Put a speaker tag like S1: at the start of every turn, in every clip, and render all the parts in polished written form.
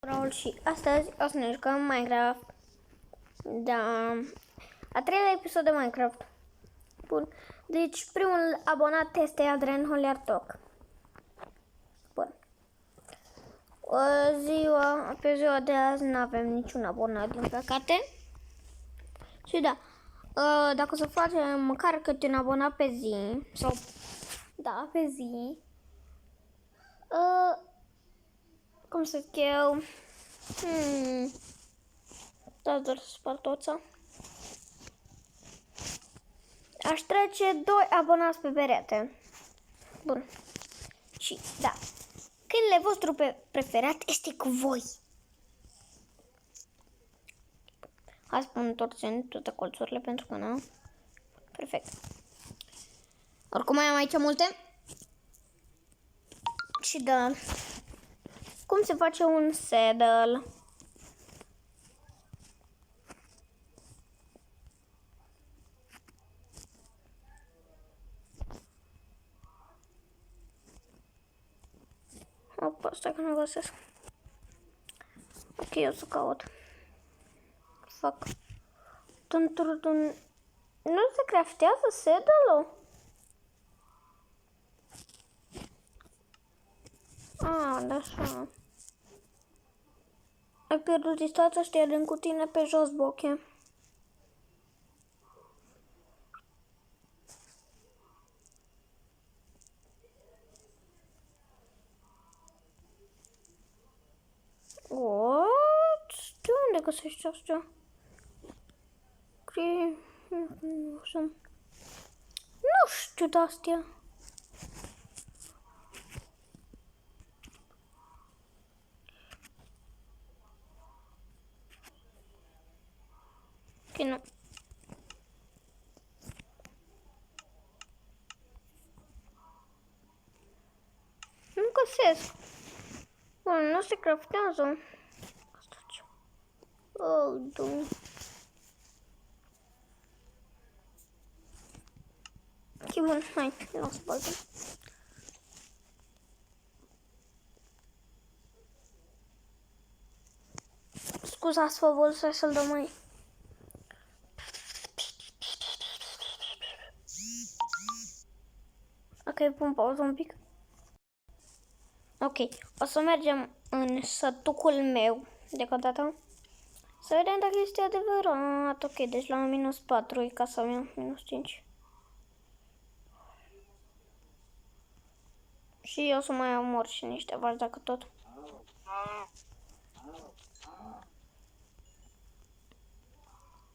S1: Raul și astăzi o să ne jucăm Minecraft. Da, a treilea episod de Minecraft. Bun. Deci primul abonat este Adrian Holiartoc. Bun. Pe ziua de azi nu avem niciun abonat, din păcate. Și da, dacă o să facem măcar câte un abonat pe zi, sau da, pe zi, cum să zic eu, da, doar să spart toța. Aș trece 2 abonați pe perete. Bun. Și da, câinele vostru preferat este cu voi. Hai să pun toate colțurile pentru că nu. Perfect. Oricum mai am aici multe. Și da, cum se face un saddle? Opa, stai că nu găsesc. Ok, o să caut. Fac. Nu se craftează saddle-ul? Da, așa. Ai pierdut distanța, știi, cu tine pe jos, boche. What? De unde găsești asta? Nu știu de astea. Ok, nu. Nu găsesc. Bun, nu se craftează. Asta ce? Oh, Doamne. Ok, bun, hai, nu spaltă. Scuzați, favor, să-l dăm mai. Ok, pun pauză un pic. Ok, o să mergem în sătucul meu deocamdată. Să vedem dacă este adevărat. Ok, deci la minus 4 e casa mea, minus 5. Și eu o să mai omor și niște vaci dacă tot.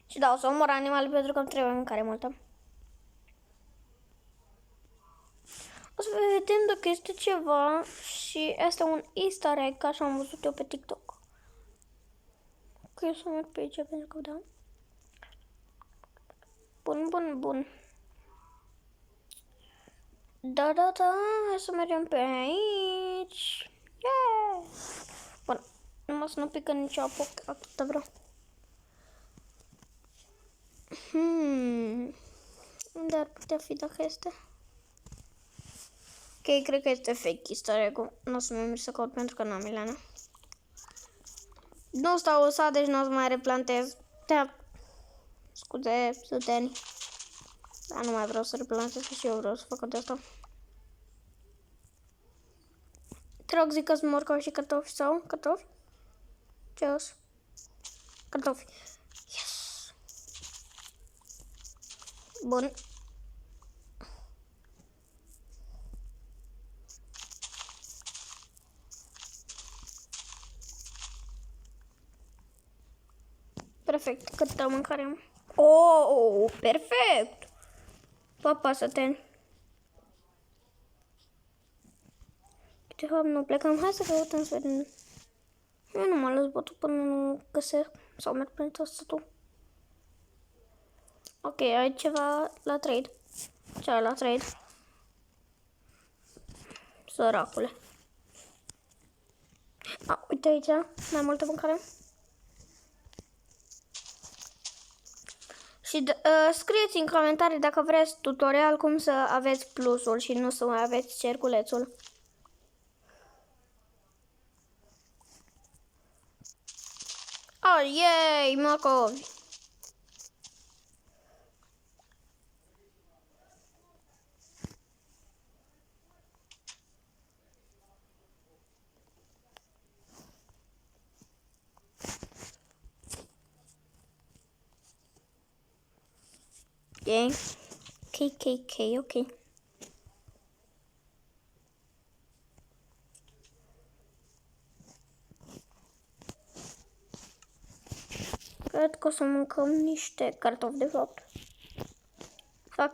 S1: Și da, o să omor animale pentru că îmi trebuie mâncare multă. O să vedem dacă este ceva și este un easter egg, ca așa am văzut eu pe TikTok. Ok, o să merg pe aici pentru că da. Bun. Da, hai să mergem pe aici. Yeah! Bun, numai să nu pică nici apă, atâta vreau. Unde ar putea fi dacă este? Ok, cred că este fake easter egg-ul. Nu o să mă merg să caut pentru că n-am Milana. Nu stau usat, deci nu o să mai replantez. Da. Scuze, suteni. Dar nu mai vreau să replantez, că și eu vreau să fac de asta. Te rog, zic că-ți morcov și cartofi sau cartofi? Ce-os? Cartofi. Yes! Bun. Perfect, câtă mâncare am. Oh, perfect! Papa, să-te... De fapt, nu plecăm. Hai să căutăm să vedem. Eu nu mă las botul până nu găsesc. Sau merg prin tot statul. Ok, ai ceva la trade. Ce ai la trade? Săracule. Uite aici, mai multă mâncare. Și scrieți în comentarii dacă vreți tutorial cum să aveți plusul și nu să mai aveți cerculețul. Oh, yay, morcovi! Ok. Ok. Cred că o să mâncăm niște cartofi de fapt. Fac.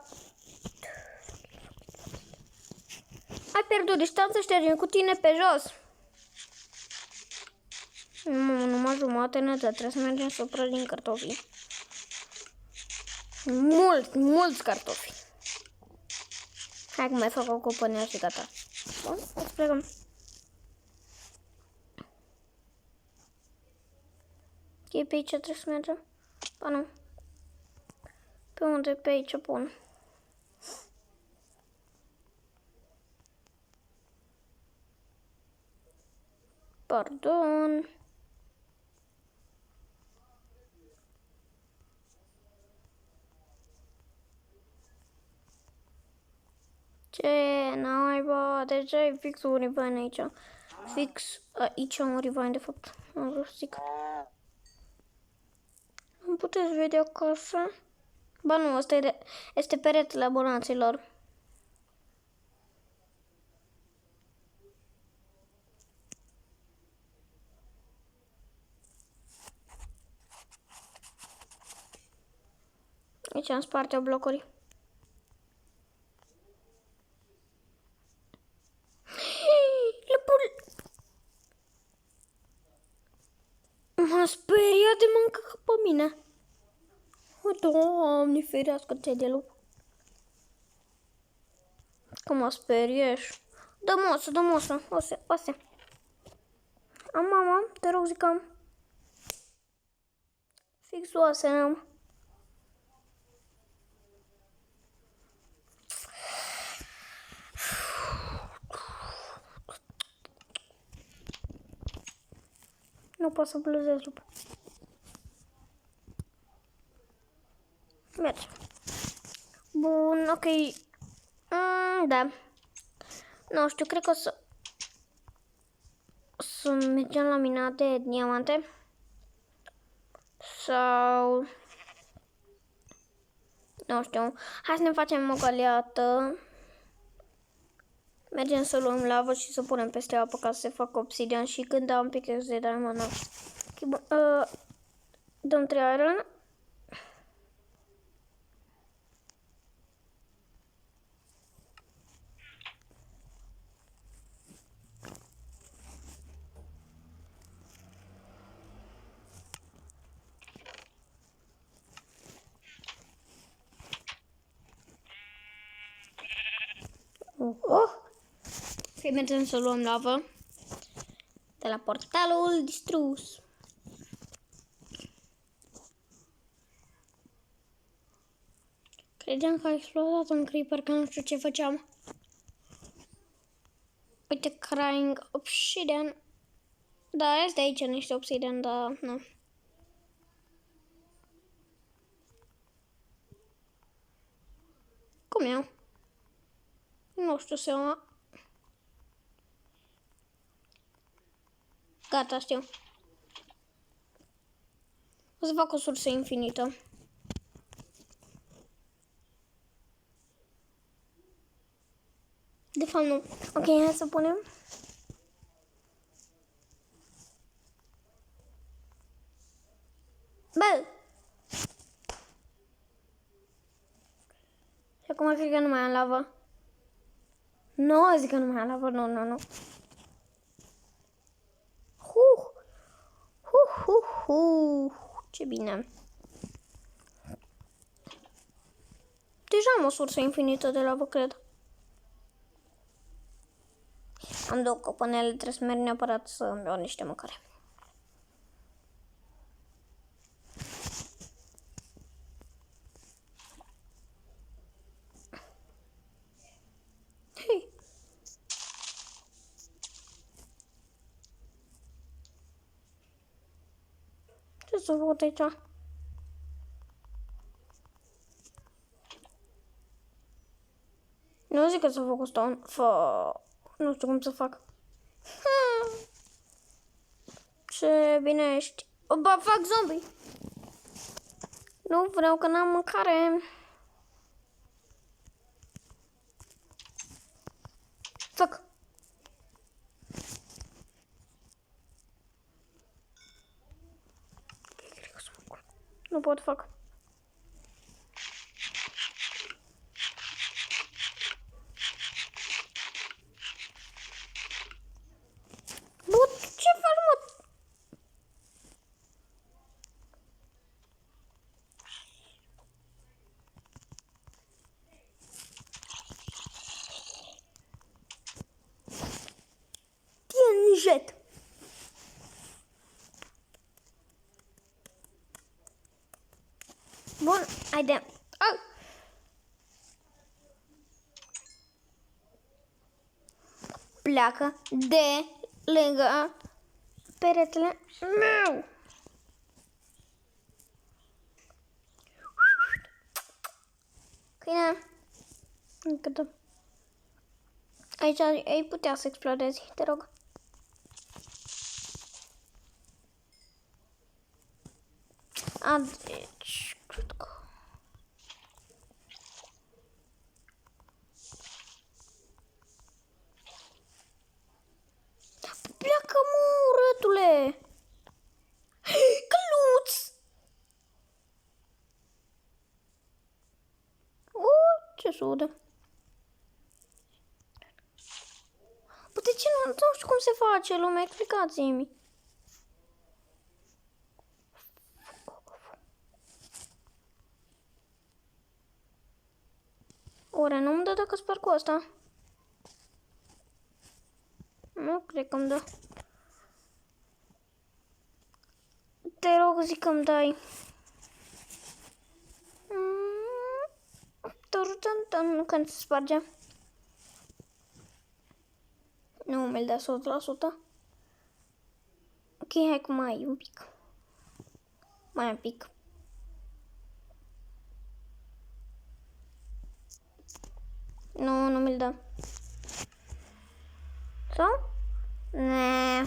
S1: Ai pierdut distanță, ștergem cu tine pe jos. Numai jumătate, trebuie să mergem să prăjim cartofii. Mulți cartofi. Hai că mai fac o companie și gata. Bun, îți plecăm. E pe aici trebuie să mergem? Ba nu. Pe unde? Pe aici pun. Pardon. Ce naiba, deja e fix un rivan aici. Fix aici un rivan de fapt. Am vrut să zic. Nu puteți vedea casa? Ba nu, asta este peretele abonaților. Aici am spart eu blocuri. M-a speriat de mâncă pe mine. O, Doamne, ferească-te de lup. Că mă speriești. Dă-mă osă. Ose. Am, te rog, zicam. Fix oase am. Nu pot să bluzez lup. Merge. Bun, ok. Da. Nu știu, cred că o să mergem la mina de diamante. Sau... Nu știu. Hai să ne facem o galeată. Mergem să luăm lavă și să punem peste apă ca să se facă obsidian și când am pickaxe de diamond. Okay, dăm 3 iron. Ok, mergem să luăm lavă de la portalul distrus. Credeam că a explodat un creeper, că nu știu ce făceam. Uite, crying obsidian. Da, este aici niște obsidian, dar nu. Cum eu? Nu știu seama. Gata, știu. O să fac o sursă infinită. De fapt, nu. Ok, hai să punem. Bă! Și acum cred că nu mai am lavă. Nu, zic că nu mai am lavă. Nu. Ce bine. Deja am o sursă infinită de lavă, cred. Am 2 căpănele, trebuie să merg neapărat să îmi iau niște mâncare. Hei. Ce s-a făcut aici? Nu zic că s-a făcut stone. Nu știu cum să fac. Ce bine ești. Ba, fac zombie. Nu vreau că n-am mâncare. Fac. Nu pot fac. Bă, ce faci, mă? Jet. Bun, haide. Oh! Pleacă de lângă peretele meu. Câine. Încă aici ai putea să explodezi, te rog. Deci, cred că... Pleacă, mă, urâtule! Căluț! Ce sudă! Bă, de ce nu știu cum se face, lume? Explicați-mi! Oare nu-mi dă dacă sparg cu asta? Nu cred că îmi dă. Te rog, zic că îmi dai. Când se sparge. Nu mi-l dă 100%. Ok, hai cu mai un pic. Mai un pic. Nu mi-l dă. Sau? Ne.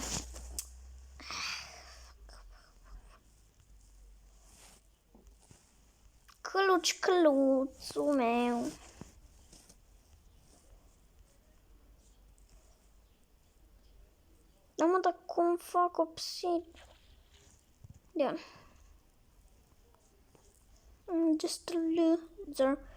S1: Căluțul meu. Da, mă, dar cum fac obsidian? I'm just a loser.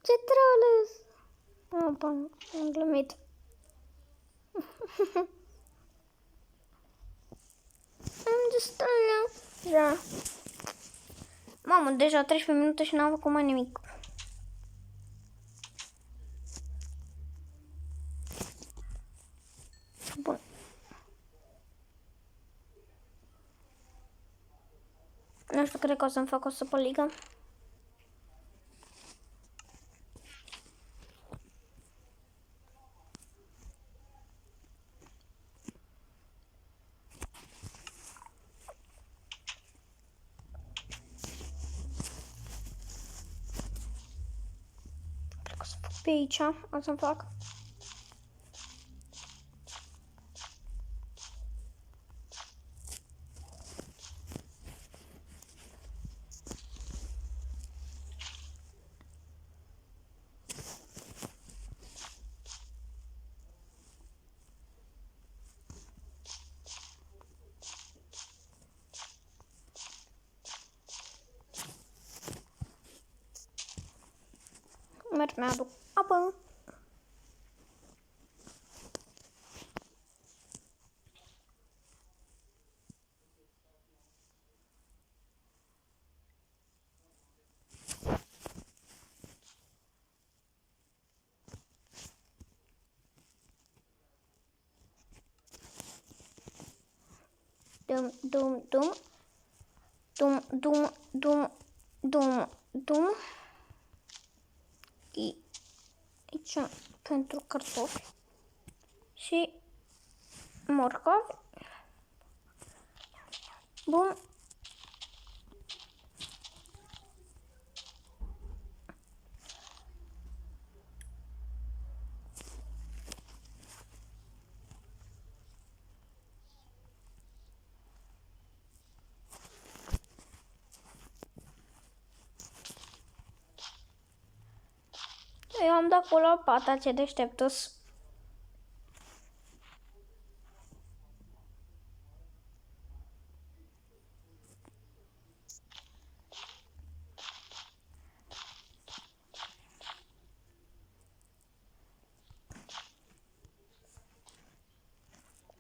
S1: Ce trolls! Am glumit. Am just a loser. Mamă, deja 13 minute și n-am făcut mai nimic. Bun. Nu știu, cred că o să-mi fac o săpăligă. Cred că o să fac pe aici. O să-mi fac. Merg, mi-aduc apă. Dum. Dum. Aici pentru cartofi. Și morcovi. Bun. Eu am dat acolo pata, ce deșteptus.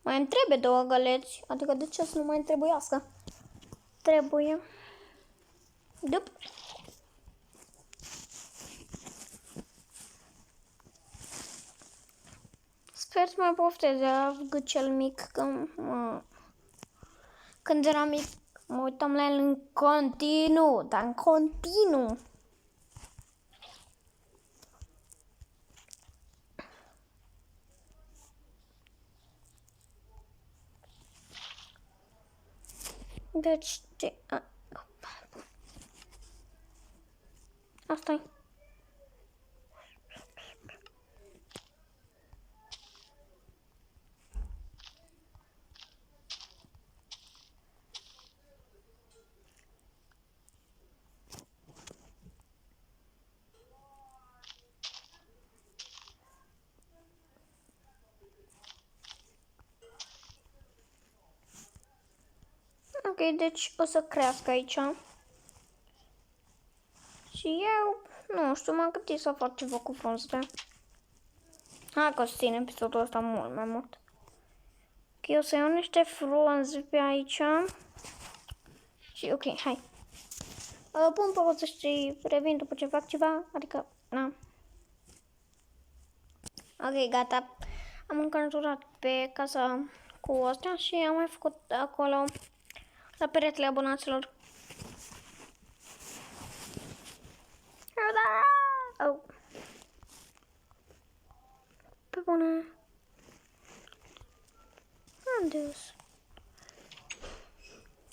S1: Mai îmi trebuie 2 găleți, adică de ce să nu mai îmi trebuiască? Trebuie. Dup. Sper să mai pofteze gâcel mic, că când eram mic mă uitam la el în continuu, dar în continuu. Deci, asta-i. Ok, deci o să crească aici. Și eu, nu știu, m-am gândit să fac ceva cu frunzele. Hai că o să țin episodul ăsta mult mai mult. Ok, o să iau niște frunze pe aici. Și ok, hai. Pun pauză și revin după ce fac ceva, adică, na. Ok, gata. Am înconjurat pe casa cu astea și am mai făcut acolo la peretele abonaților. Oh. Pe bune. Am dus.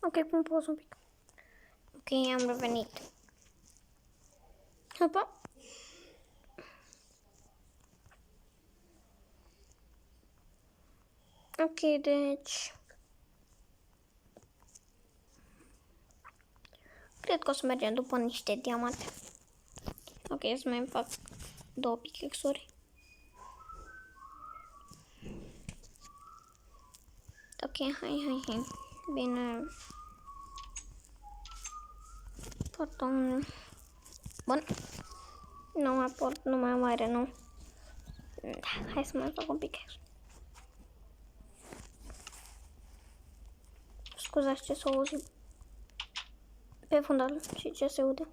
S1: Ok, pun pauză un pic. Ok, am revenit. Hopa. Ok, deci... Cred că o să mergem după niște diamante. Ok, să mai fac 2 pickaxe-uri. Ok, hai. Bine. Pardon. Bun. Nu mai pot, nu mai mare, nu. Hai să mai fac un pickaxe. Scuzați ce s-a auzit pe fundal și ce se aude.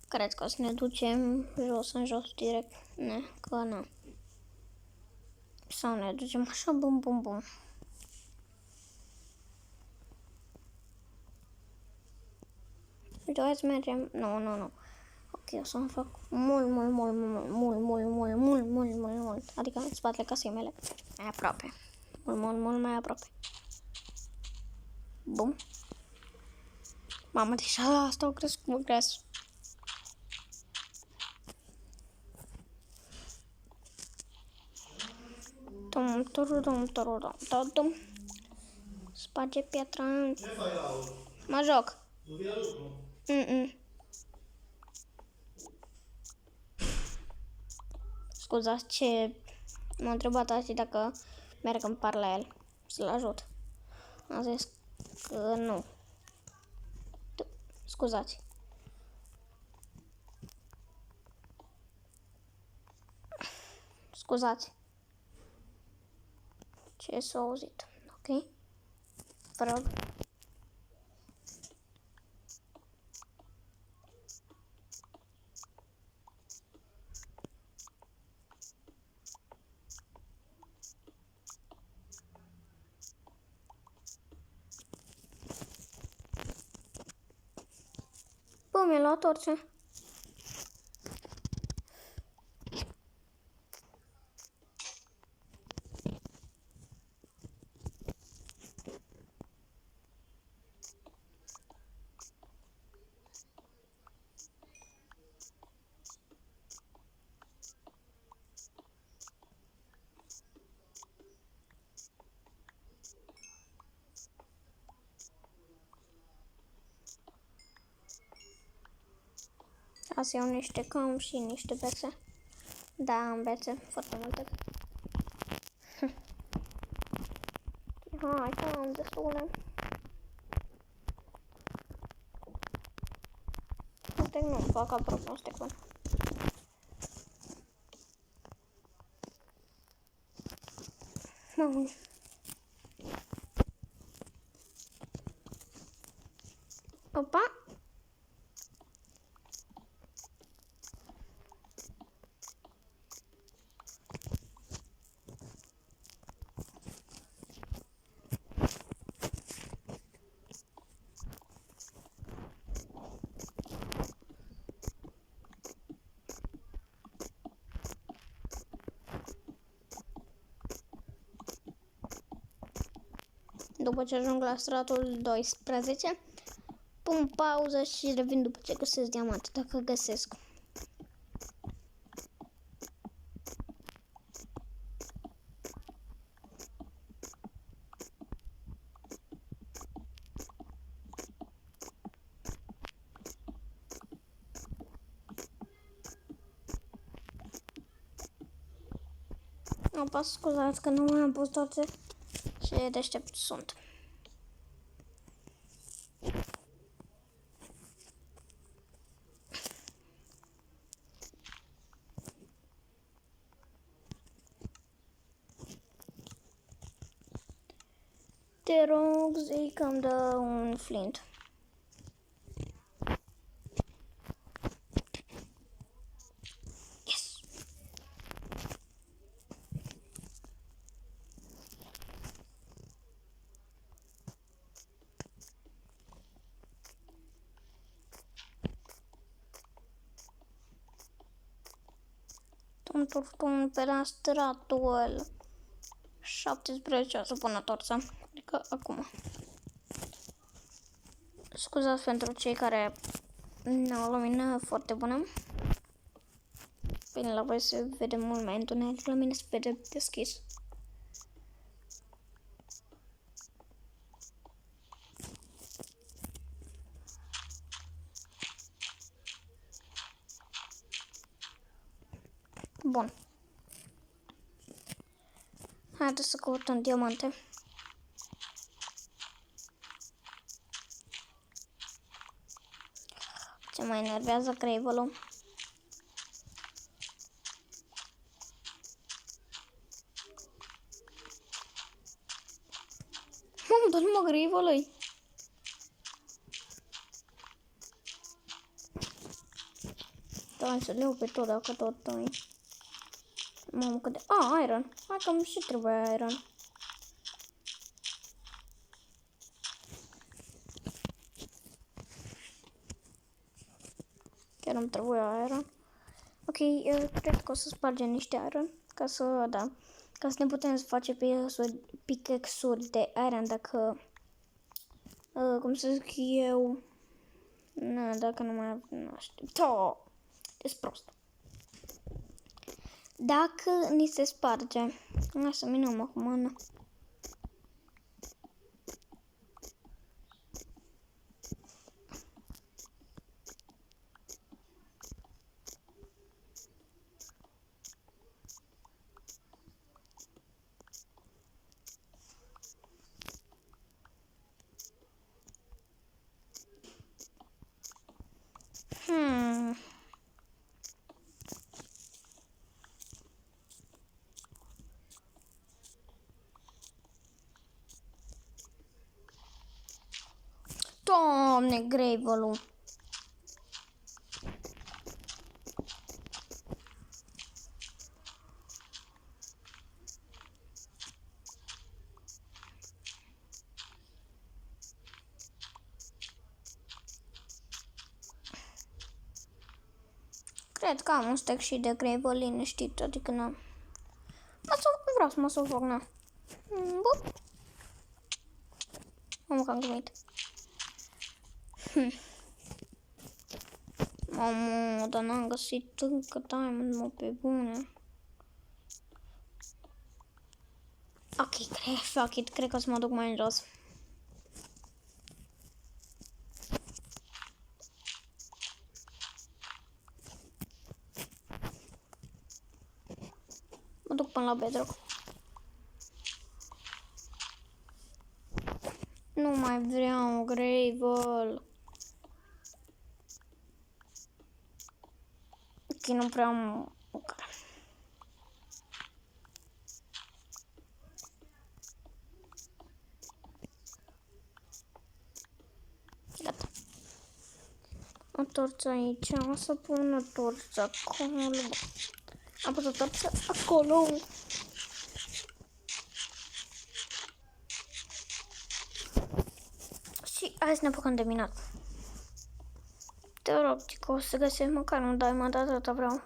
S1: Cred că o să ne ducem jos în jos direct. Ne, că nu. Sau ne ducem așa, bum. Hai să mergem. Nu. Ok, o să-mi fac mult. Adică în spatele casei mele. Mai aproape. Mult mai aproape. Bum. Mamă, deja asta au crescut mult gras. Tum. Sparge piatra. Mă joc. Scuzați ce m-a întrebat azi dacă merg în par la el să-l ajut. Am zis că nu. Scuzați. Scuzați. Ce s-a auzit, ok? Vă rog. mi-a luat orice. Asta iau niște cam și niște bețe. Da, am bețe, foarte multe. Hai, că am destule. Uite, nu fac aproape un stecon. Mamă. Opa. După ce ajung la stratul 12, pun pauză și revin după ce găsesc diamante, dacă găsesc. Apasă, scuzați că nu mai am pus toate și deștept sunt. Te rog, zi că îmi dă un flint. Yes! Tum pe la stratul 17 o să pună torța. Adică acum. Scuzați pentru cei care nu au lumină foarte bună. Bine, la voi se vede mult mai întuneric, la mine se vede deschis. Bun. Haideți să căutăm diamante. Ce mă enervează Gravel-ul. Mamă, dar nu mă Gravel-ui. Da, să le iau pe tot dacă tot ai. Mamă, cât de... iron. Hai că și trebuie iron. Chiar îmi trebuie iron. Ok, eu cred că o să spargem niște iron. Ca să, da. Ca să ne putem face pickaxe-uri de iron dacă... cum să zic eu... dacă nu mai... Nu știu. Ești prost. Dacă ni se sparge... Hai să minăm acum, nu. Doamne, Gravel-ul. Cred că am un stack și de gravel liniștit, adică n-am. Vreau să mă să fac, na. Bun. Am cam glumit. Mamă, dar n-am găsit încă diamond, mă, pe bune. Ok, fuck it, cred că o să mă duc mai în jos. Mă duc până la bedrock. Nu mai vreau gravel. Ok, nu prea am... Gata. O torță aici, o să pun o torță acolo. Am pus o torță acolo. Și hai să ne apucăm de minat. Te rog, că o să găsesc măcar un diamond, atâta vreau.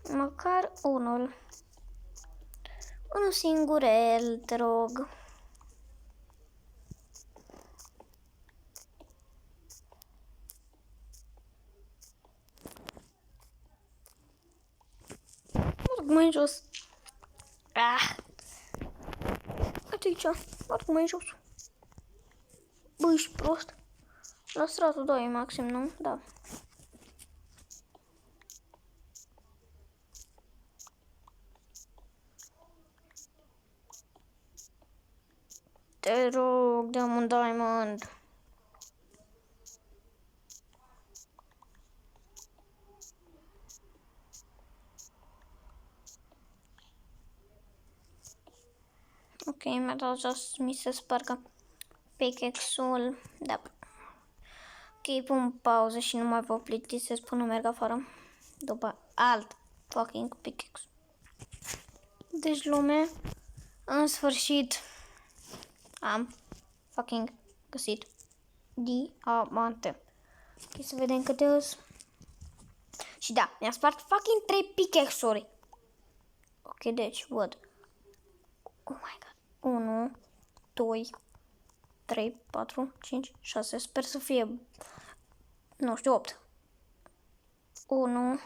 S1: Măcar unul. Unul singurel, te rog. Mă duc mai jos. Uite aici, mă duc mai jos. Bă, ești prost. La stratul 2 maxim, nu? Da. Te rog, dăm un diamond. Ok, mi-a dat jos, mi se spargă pickaxe-ul. Da. Ok, pun pauză și nu mai vă plictisesc până merg afară. După alt fucking pickaxe. Deci, lume, în sfârșit am fucking găsit diamante. Ok, să vedem câte îs. Și da, mi-a spart fucking 3 pickaxe-uri. Ok, deci, văd. Oh my god. 1, 2, 3, 4, 5, 6. Sper să fie, nu știu, 8. 1,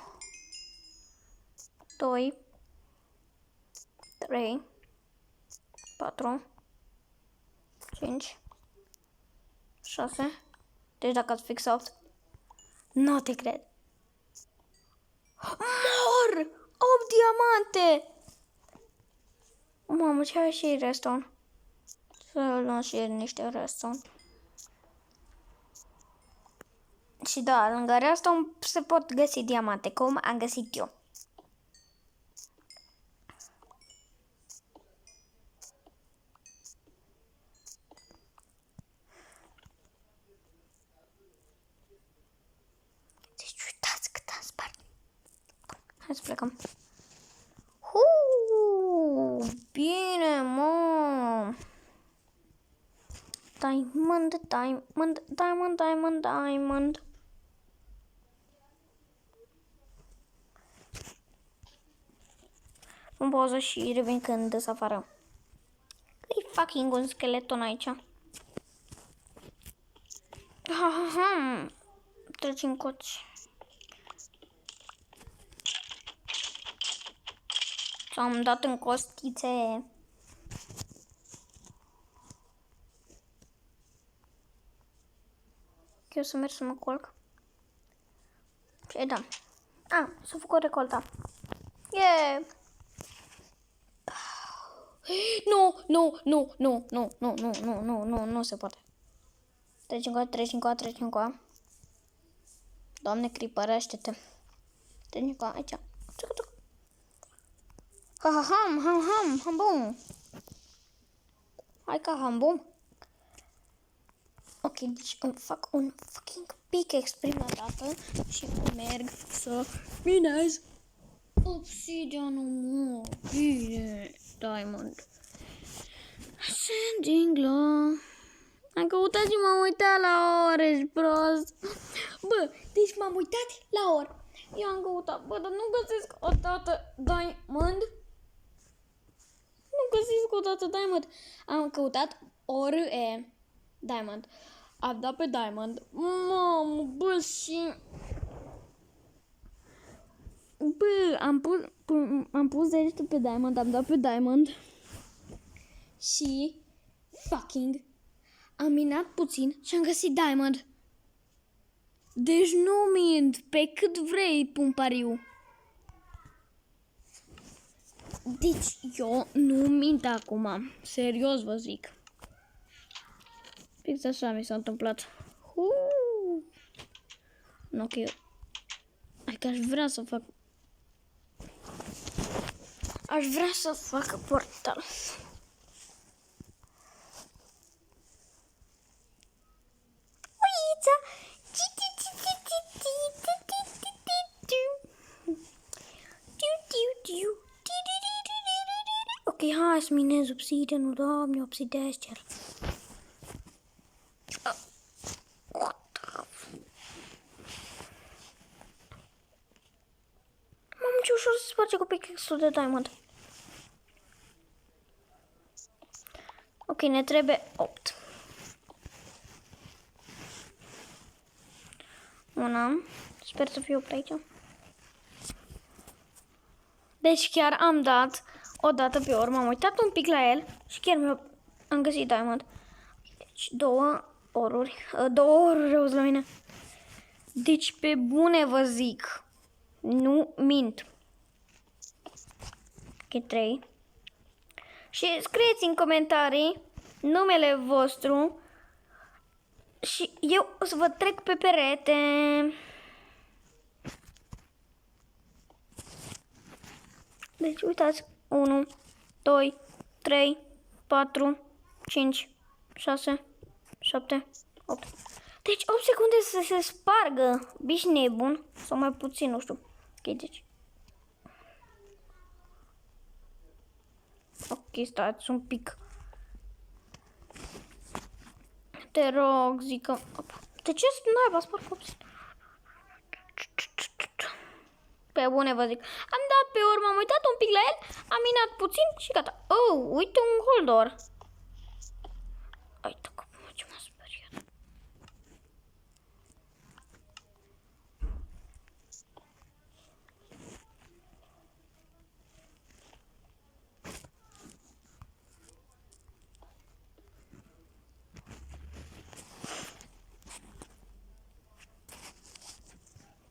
S1: 2, 3, 4, 5, 6. Deci dacă ați fix 8, nu te cred. Mor! 8 diamante! Mamă, ce ai și redstone? Să luăm și niște redstone. Și da, lângă redstone se pot găsi diamante, cum am găsit eu. Deci uitați cât am spart. Hai să plecăm. Bine, mă! Diamond, diamond, diamond, diamond, diamond. În pauză și revin când des afară. E fucking un skeleton aici. Treci în coci. S-am dat în costițe. Eu să merg să mă colc. Ce da? S-a făcut recolta. Yeah! Nu se poate. Treci încoa. Doamne, cripărește-te. Treci încoa, aici. Ham bum. Hai ca ham bum. Ok, deci îmi fac un fucking pickaxe prima dată și merg să minez obsidianul meu. Bine, diamond. Ascending glow. Am căutat și m-am uitat la ore, ești prost. Bă, deci m-am uitat la oră. I-am căutat, bă, dar nu găsesc o dată diamond. Nu găsesc o dată diamond. Am căutat ORE diamond. Am dat pe diamond. Mamă, bă, și... Bă, am pus degetul pe diamond, am dat pe diamond. Și... Fucking... Am minat puțin și am găsit diamond. Deci nu mint, pe cât vrei pun pariu. Deci eu nu mint acum, serios vă zic. Fix așa mi s-a întâmplat. Nu, ok. Hai că aș vrea să fac... Aș vrea să fac portal. Uița! Ok, hai să minez obsidianul, doamne, obsidian cer. Mamă, ce ușor să sparge cu pickaxe-ul de diamond. Ok, ne trebuie 8. Una. Sper să fie 8 aici. Deci chiar am dat o dată pe ori. M-am uitat un pic la el și chiar am găsit diamond. Deci 2 oruri. 2 oruri rău la mine. Deci pe bune vă zic. Nu mint. Ok, 3. Și scrieți în comentarii numele vostru și eu o să vă trec pe perete. Deci uitați, 1, 2, 3, 4, 5, 6, 7, 8. Deci 8 secunde să se spargă. Bici nebun sau mai puțin, nu știu. Ok, deci. Ok, stați un pic. Te rog, zică. De ce n-ai sparg 8? Pe bune vă zic. Am dat pe urmă, am uitat un pic la el, am minat puțin și gata. Oh, uite un holdor. Uite cum ce m-a speriat.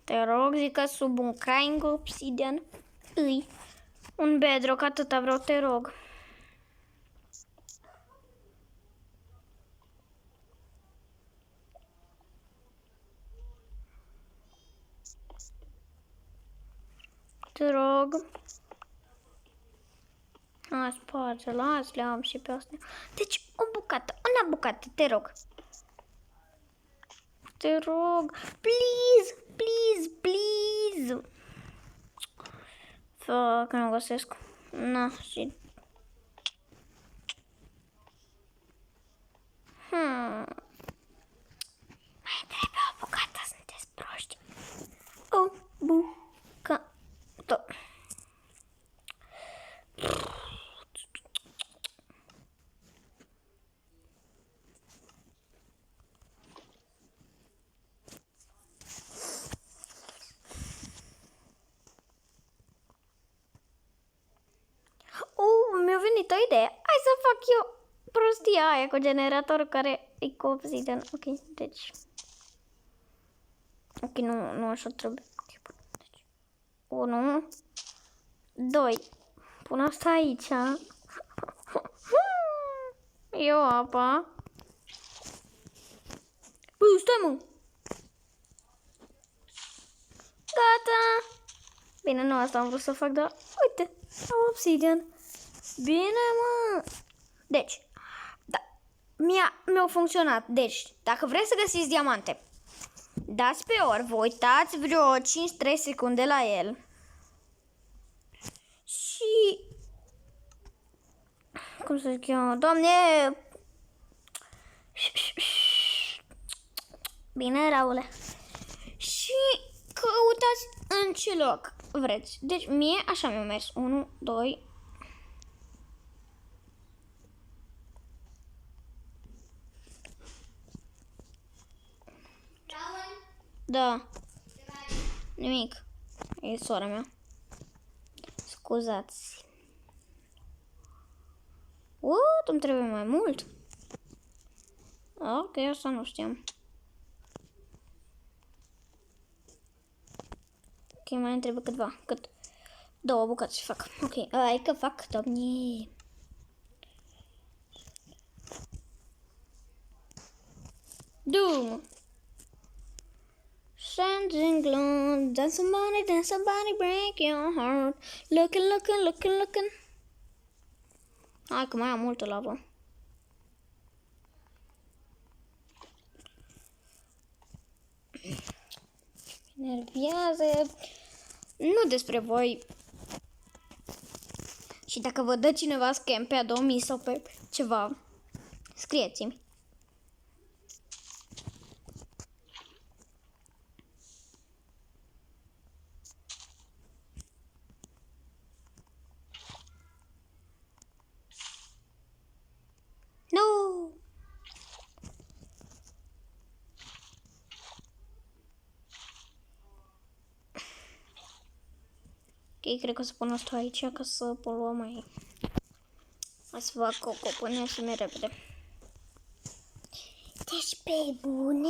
S1: Te rog, zică sub un crying obsidian îi un bedrock, atâta vreau, te rog. Te rog. Hai, sparge, las, le am și pe astea. Deci, o bucată, una bucată, te rog. Te rog, please, please, please. Fuck, nu găsesc. Na, și... Mai trebuie o bucată, sunteți proști. O bucată. Mi-a venit o idee. Hai să fac eu prostia aia cu generatorul care e cu obsidian. Ok, deci... Ok, nu așa trebuie. Okay, deci... 1, 2. Pun asta aici. Eu apa. Bă, stai mă! Gata! Bine, nu asta am vrut să fac, dar uite, am obsidian. Bine, mă! Deci, da, mi-a funcționat. Deci, dacă vreți să găsiți diamante, dați pe ori, vă uitați vreo 5-3 secunde la el. Și... Cum să zic eu? Doamne! Bine, Raule. Și căutați în ce loc vreți. Deci mie așa mi-a mers. 1, 2. Da. Nimic. E sora mea. Scuzați. Îmi trebuie mai mult. Ok, asta nu știam. Ok, mai îmi trebuie câtva. Cât? 2 bucăți fac. Ok, hai că fac, domnie. Doom. Sending glow, dance somebody, break your heart. Looking. Hai că mai am multă lavă. Nervează. Nu despre voi. Și dacă vă dă cineva scam pe Adobe sau pe ceva, scrieți-mi. No! Ok, cred că o să pun asta aici ca să poluăm mai. Hai să fac o până și mai repede. Deci pe bune?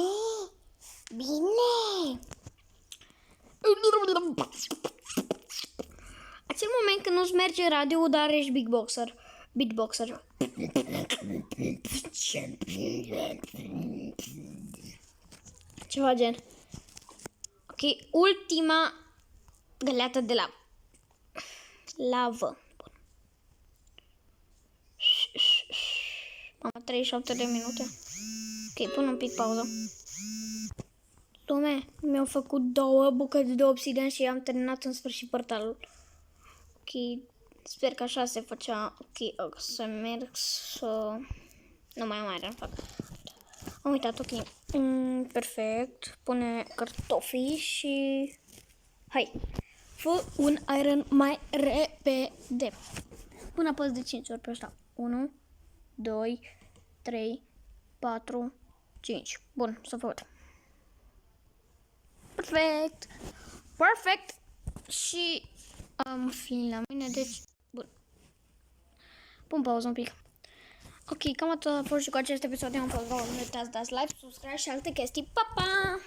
S1: Bine! Acel moment când nu-ți merge radio, dar ești beatboxer. Ceva gen. Ok, ultima găleată de lavă. Bun. Am 37 de minute. Ok, pun un pic pauză. Lume, mi-au făcut 2 bucăți de obsidian și am terminat în sfârșit portalul. Ok, sper că așa se făcea. Ok, o să merg să... Nu mai am iron, fac. Am uitat, ok. Perfect. Pune cartofii și... Hai, fă un iron mai repede. Pun apăs de 5 ori pe ăsta. 1, 2, 3, 4, 5. Bun, s-a făcut. Perfect. Și am film la mine, deci, bun. Pun pauză un pic. Ok, cam atât a fost și cu acest episod. Eu am fost, nu uitați, dați like, subscribe și alte chestii. Pa, pa!